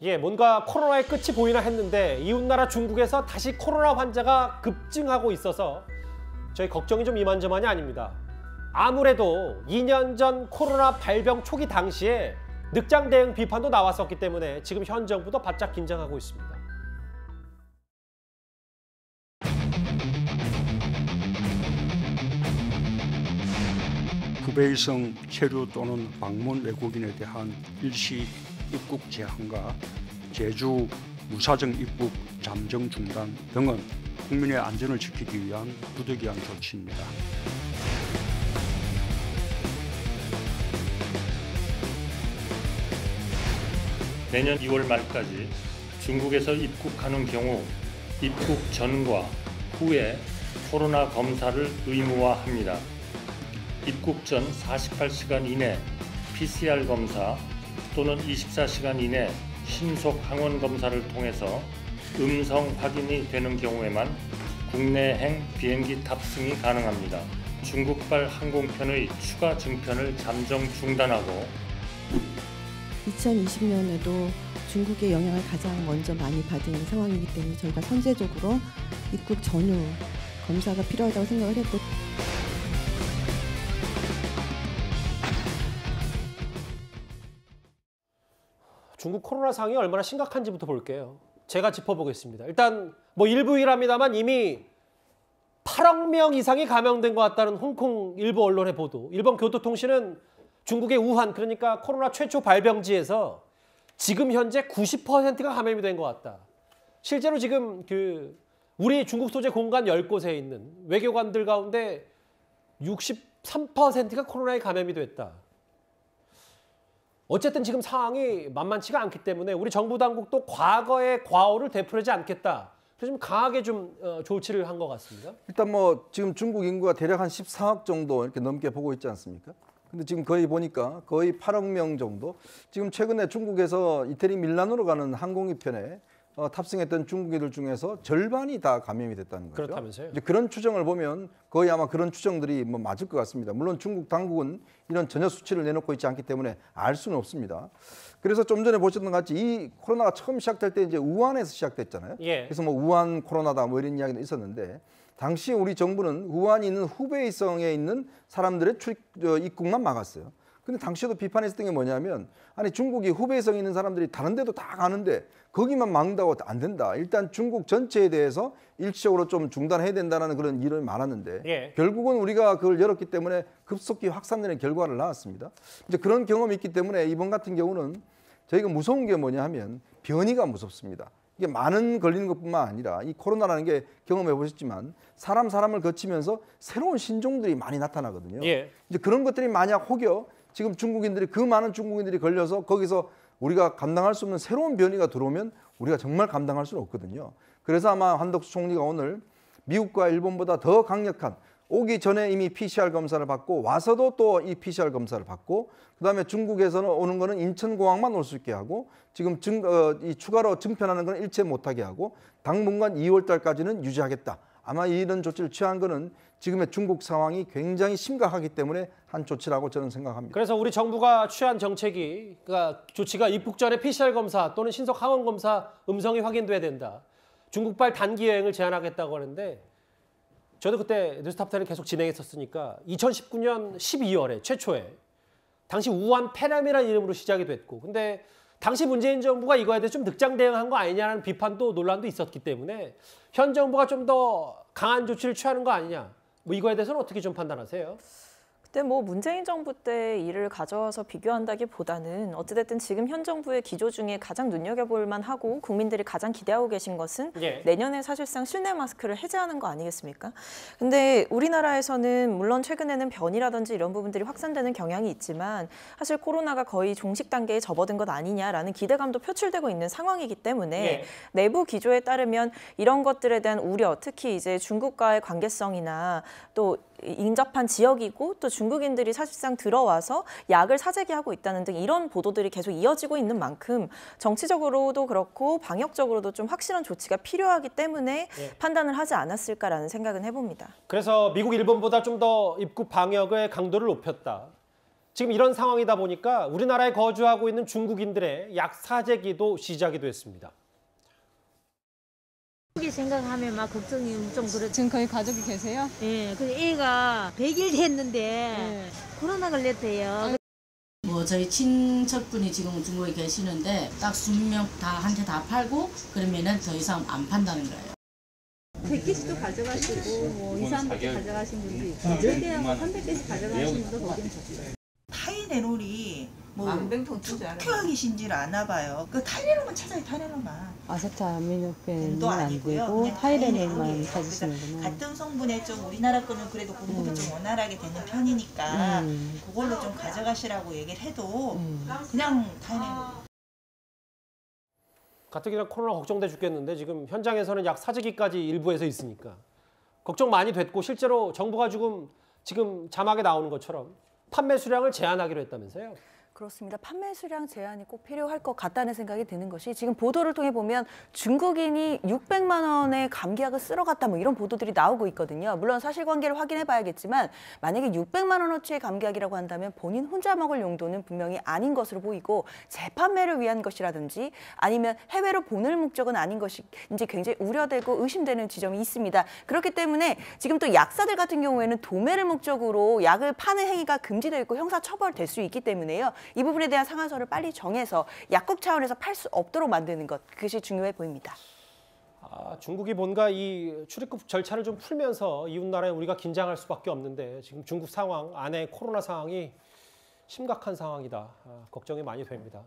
예, 뭔가 코로나의 끝이 보이나 했는데 이웃나라 중국에서 다시 코로나 환자가 급증하고 있어서 저희 걱정이 좀 이만저만이 아닙니다. 아무래도 2년 전 코로나 발병 초기 당시에 늑장 대응 비판도 나왔었기 때문에 지금 현 정부도 바짝 긴장하고 있습니다. 후베이성 체류 또는 방문 외국인에 대한 일시 입국 제한과 제주 무사정 입국 잠정 중단 등은 국민의 안전을 지키기 위한 부득이한 조치입니다. 내년 2월 말까지 중국에서 입국하는 경우 입국 전과 후에 코로나 검사를 의무화합니다. 입국 전 48시간 이내 PCR 검사 또는 24시간 이내 신속 항원 검사를 통해서 음성 확인이 되는 경우에만 국내행 비행기 탑승이 가능합니다. 중국발 항공편의 추가 증편을 잠정 중단하고 2020년에도 중국의 영향을 가장 먼저 많이 받은 상황이기 때문에 저희가 선제적으로 입국 전후 검사가 필요하다고 생각을 했고 중국 코로나 상황이 얼마나 심각한지부터 볼게요. 제가 짚어보겠습니다. 일단 뭐 일부일합니다만 이미 8억 명 이상이 감염된 것 같다는 홍콩 일부 언론의 보도. 일본 교토통신은 중국의 우한, 그러니까 코로나 최초 발병지에서 지금 현재 90%가 감염이 된 것 같다. 실제로 지금 우리 중국 소재 공간 10곳에 있는 외교관들 가운데 63%가 코로나에 감염이 됐다. 어쨌든 지금 상황이 만만치가 않기 때문에 우리 정부 당국도 과거의 과오를 되풀이하지 않겠다. 그래서 좀 강하게 좀 조치를 한 것 같습니다. 일단 뭐 지금 중국 인구가 대략 한 14억 정도 이렇게 넘게 보고 있지 않습니까? 근데 지금 거의 보니까 거의 8억 명 정도. 지금 최근에 중국에서 이태리 밀라노로 가는 항공기편에 탑승했던 중국인들 중에서 절반이 다 감염이 됐다는 거죠. 그렇다면서요? 이제 그런 추정을 보면 거의 아마 그런 추정들이 뭐 맞을 것 같습니다. 물론 중국 당국은 이런 전혀 수치를 내놓고 있지 않기 때문에 알 수는 없습니다. 그래서 좀 전에 보셨던 것 같이 이 코로나가 처음 시작될 때 이제 우한에서 시작됐잖아요. 예. 그래서 뭐 우한 코로나다 뭐 이런 이야기도 있었는데 당시 우리 정부는 우한이 있는 후베이성에 있는 사람들의 입국만 막았어요. 근데 당시에도 비판했던 게 뭐냐면 아니 중국이 후베이성에 있는 사람들이 다른 데도 다 가는데 거기만 막는다고 안 된다. 일단 중국 전체에 대해서 일시적으로 좀 중단해야 된다는 그런 일이 많았는데 예. 결국은 우리가 그걸 열었기 때문에 급속히 확산되는 결과를 낳았습니다. 이제 그런 경험이 있기 때문에 이번 같은 경우는 저희가 무서운 게 뭐냐 하면 변이가 무섭습니다. 이게 많은 걸리는 것뿐만 아니라 이 코로나라는 게 경험해 보셨지만 사람을 거치면서 새로운 신종들이 많이 나타나거든요. 예. 이제 그런 것들이 만약 혹여 지금 중국인들이 그 많은 중국인들이 걸려서 거기서 우리가 감당할 수 없는 새로운 변이가 들어오면 우리가 정말 감당할 수는 없거든요. 그래서 아마 한덕수 총리가 오늘 미국과 일본보다 더 강력한 오기 전에 이미 PCR 검사를 받고 와서도 또 이 PCR 검사를 받고 그다음에 중국에서는 오는 거는 인천공항만 올 수 있게 하고 지금 이 추가로 증편하는 건 일체 못하게 하고 당분간 2월 달까지는 유지하겠다. 아마 이런 조치를 취한 거는 지금의 중국 상황이 굉장히 심각하기 때문에 한 조치라고 저는 생각합니다. 그래서 우리 정부가 취한 정책이 조치가 입국 전에 PCR 검사 또는 신속 항원 검사 음성이 확인돼야 된다. 중국발 단기 여행을 제한하겠다고 하는데 저도 그때 뉴스탑10을 계속 진행했었으니까 2019년 12월에 최초에 당시 우한 페남이라는 이름으로 시작이 됐고 근데 당시 문재인 정부가 이거에 대해서 좀 늑장 대응한 거 아니냐는 비판도 논란도 있었기 때문에 현 정부가 좀 더 강한 조치를 취하는 거 아니냐. 뭐 이거에 대해서는 어떻게 좀 판단하세요? 그때 뭐 문재인 정부 때 일을 가져와서 비교한다기보다는 어찌됐든 지금 현 정부의 기조 중에 가장 눈여겨볼 만하고 국민들이 가장 기대하고 계신 것은 예. 내년에 사실상 실내 마스크를 해제하는 거 아니겠습니까? 근데 우리나라에서는 물론 최근에는 변이라든지 이런 부분들이 확산되는 경향이 있지만 사실 코로나가 거의 종식 단계에 접어든 것 아니냐라는 기대감도 표출되고 있는 상황이기 때문에 예. 내부 기조에 따르면 이런 것들에 대한 우려, 특히 이제 중국과의 관계성이나 또 인접한 지역이고 또 중국인들이 사실상 들어와서 약을 사재기 하고 있다는 등 이런 보도들이 계속 이어지고 있는 만큼 정치적으로도 그렇고 방역적으로도 좀 확실한 조치가 필요하기 때문에 판단을 하지 않았을까라는 생각은 해봅니다. 그래서 미국, 일본보다 좀 더 입국 방역의 강도를 높였다. 지금 이런 상황이다 보니까 우리나라에 거주하고 있는 중국인들의 약 사재기도 시작이 됐습니다. 생각하면 막 걱정이 좀 그렇죠. 지금 거의 가족이 계세요? 예, 그 애가 100일 됐는데 네. 코로나 걸렸대요. 뭐 저희 친척분이 지금 중국에 계시는데 딱 20명 다 한 테 다 팔고 그러면은 더 이상 안 판다는 거예요. 100개씩도 가져가시고 뭐 2, 300개 가져가신 분도 있고 200개하고 300개씩 가져가시는 분도 거긴 있어요. 타이레놀이 뭐 특효약이신지를 아나 봐요. 그 타이레놀만 찾아요. 타이레놀만. 아세트아미노펜은 도 안 아니고요. 되고 그냥 타이레놀만 타이레놀이에요. 찾으시는구나. 같은 성분의 좀 우리나라 거는 그래도 공급이 좀 원활하게 되는 편이니까 그걸로 좀 가져가시라고 얘기를 해도 그냥 타이레놀. 가뜩이나 코로나 걱정돼 죽겠는데 지금 현장에서는 약 사재기까지 일부에서 있으니까 걱정 많이 됐고 실제로 정부가 지금 자막에 나오는 것처럼 판매 수량을 제한하기로 했다면서요? 그렇습니다. 판매 수량 제한이 꼭 필요할 것 같다는 생각이 드는 것이 지금 보도를 통해 보면 중국인이 600만 원의 감기약을 쓸어 갔다 뭐 이런 보도들이 나오고 있거든요. 물론 사실관계를 확인해 봐야겠지만 만약에 600만 원어치의 감기약이라고 한다면 본인 혼자 먹을 용도는 분명히 아닌 것으로 보이고 재판매를 위한 것이라든지 아니면 해외로 보낼 목적은 아닌 것이 이제 굉장히 우려되고 의심되는 지점이 있습니다. 그렇기 때문에 지금 또 약사들 같은 경우에는 도매를 목적으로 약을 파는 행위가 금지되어 있고 형사처벌될 수 있기 때문에요. 이 부분에 대한 상한선을 빨리 정해서 약국 차원에서 팔 수 없도록 만드는 것, 그것이 중요해 보입니다. 중국이 뭔가 이 출입국 절차를 좀 풀면서 이웃 나라에 우리가 긴장할 수밖에 없는데 지금 중국 상황 안에 코로나 상황이 심각한 상황이다. 걱정이 많이 됩니다.